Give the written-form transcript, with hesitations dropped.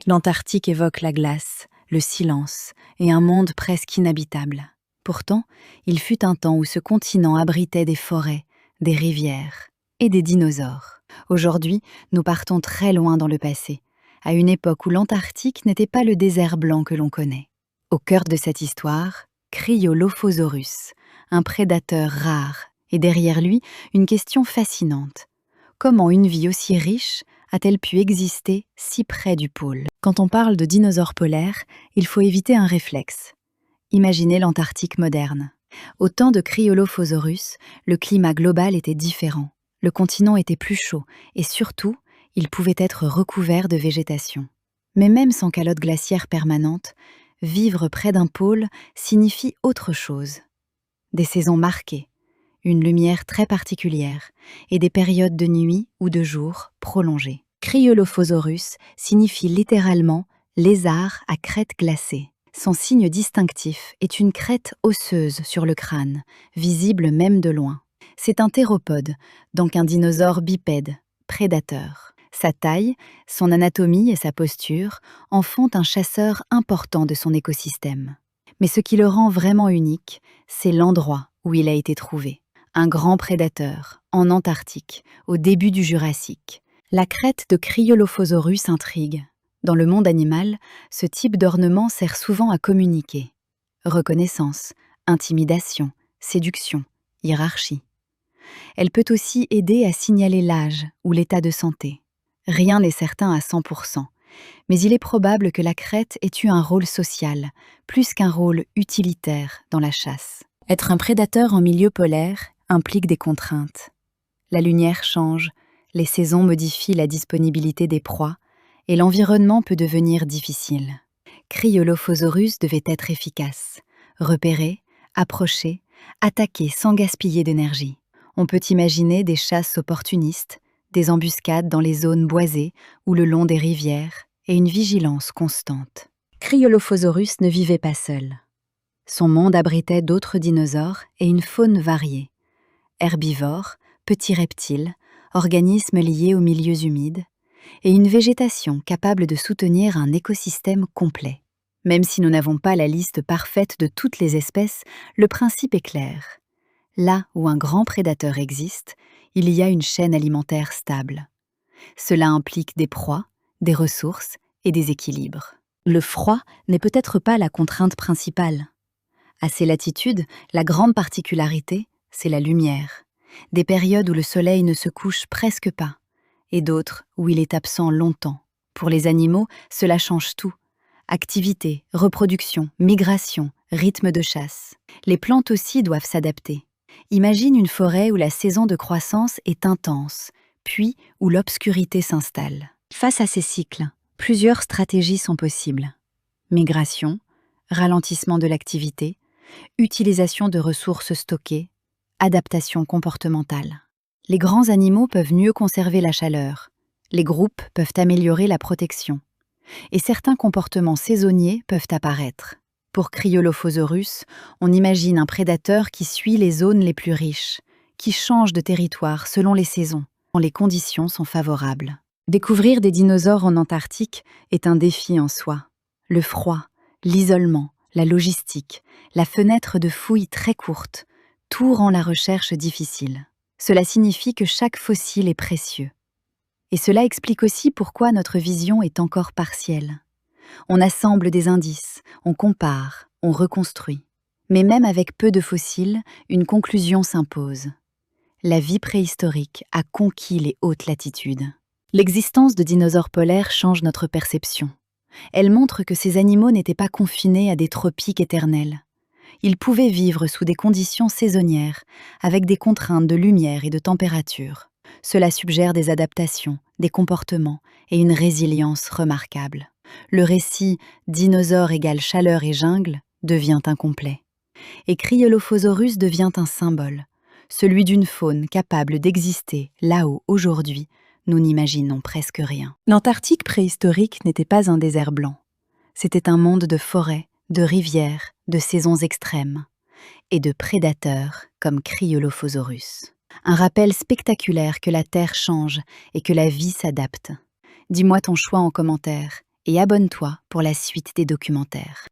L'Antarctique évoque la glace, le silence et un monde presque inhabitable. Pourtant, il fut un temps où ce continent abritait des forêts, des rivières et des dinosaures. Aujourd'hui, nous partons très loin dans le passé, à une époque où l'Antarctique n'était pas le désert blanc que l'on connaît. Au cœur de cette histoire, Cryolophosaurus, un prédateur rare, et derrière lui, une question fascinante. Comment une vie aussi riche a-t-elle pu exister si près du pôle? Quand on parle de dinosaures polaires, il faut éviter un réflexe. Imaginez l'Antarctique moderne. Au temps de Cryolophosaurus, le climat global était différent. Le continent était plus chaud et surtout, il pouvait être recouvert de végétation. Mais même sans calotte glaciaire permanente, vivre près d'un pôle signifie autre chose. Des saisons marquées, une lumière très particulière et des périodes de nuit ou de jour prolongées. Cryolophosaurus signifie littéralement « lézard à crête glacée ». Son signe distinctif est une crête osseuse sur le crâne, visible même de loin. C'est un théropode, donc un dinosaure bipède, prédateur. Sa taille, son anatomie et sa posture en font un chasseur important de son écosystème. Mais ce qui le rend vraiment unique, c'est l'endroit où il a été trouvé. Un grand prédateur, en Antarctique, au début du Jurassique. La crête de Cryolophosaurus intrigue. Dans le monde animal, ce type d'ornement sert souvent à communiquer. Reconnaissance, intimidation, séduction, hiérarchie. Elle peut aussi aider à signaler l'âge ou l'état de santé. Rien n'est certain à 100%, mais il est probable que la crête ait eu un rôle social, plus qu'un rôle utilitaire dans la chasse. Être un prédateur en milieu polaire implique des contraintes. La lumière change, les saisons modifient la disponibilité des proies, et l'environnement peut devenir difficile. Cryolophosaurus devait être efficace, repérer, approcher, attaquer sans gaspiller d'énergie. On peut imaginer des chasses opportunistes, des embuscades dans les zones boisées ou le long des rivières, et une vigilance constante. Cryolophosaurus ne vivait pas seul. Son monde abritait d'autres dinosaures et une faune variée. Herbivores, petits reptiles, organismes liés aux milieux humides, et une végétation capable de soutenir un écosystème complet. Même si nous n'avons pas la liste parfaite de toutes les espèces, le principe est clair. Là où un grand prédateur existe, il y a une chaîne alimentaire stable. Cela implique des proies, des ressources et des équilibres. Le froid n'est peut-être pas la contrainte principale. À ces latitudes, la grande particularité, c'est la lumière. Des périodes où le soleil ne se couche presque pas, et d'autres où il est absent longtemps. Pour les animaux, cela change tout. Activité, reproduction, migration, rythme de chasse. Les plantes aussi doivent s'adapter. Imagine une forêt où la saison de croissance est intense, puis où l'obscurité s'installe. Face à ces cycles, plusieurs stratégies sont possibles. Migration, ralentissement de l'activité, utilisation de ressources stockées, adaptation comportementale. Les grands animaux peuvent mieux conserver la chaleur, les groupes peuvent améliorer la protection, et certains comportements saisonniers peuvent apparaître. Pour Cryolophosaurus, on imagine un prédateur qui suit les zones les plus riches, qui change de territoire selon les saisons, quand les conditions sont favorables. Découvrir des dinosaures en Antarctique est un défi en soi. Le froid, l'isolement, la logistique, la fenêtre de fouille très courte, tout rend la recherche difficile. Cela signifie que chaque fossile est précieux. Et cela explique aussi pourquoi notre vision est encore partielle. On assemble des indices, on compare, on reconstruit. Mais même avec peu de fossiles, une conclusion s'impose. La vie préhistorique a conquis les hautes latitudes. L'existence de dinosaures polaires change notre perception. Elle montre que ces animaux n'étaient pas confinés à des tropiques éternels. Ils pouvaient vivre sous des conditions saisonnières, avec des contraintes de lumière et de température. Cela suggère des adaptations, des comportements et une résilience remarquable. Le récit « dinosaure égale chaleur et jungle » devient incomplet. Et Cryolophosaurus devient un symbole, celui d'une faune capable d'exister là où, aujourd'hui, nous n'imaginons presque rien. L'Antarctique préhistorique n'était pas un désert blanc. C'était un monde de forêts, de rivières, de saisons extrêmes, et de prédateurs comme Cryolophosaurus. Un rappel spectaculaire que la Terre change et que la vie s'adapte. Dis-moi ton choix en commentaire et abonne-toi pour la suite des documentaires.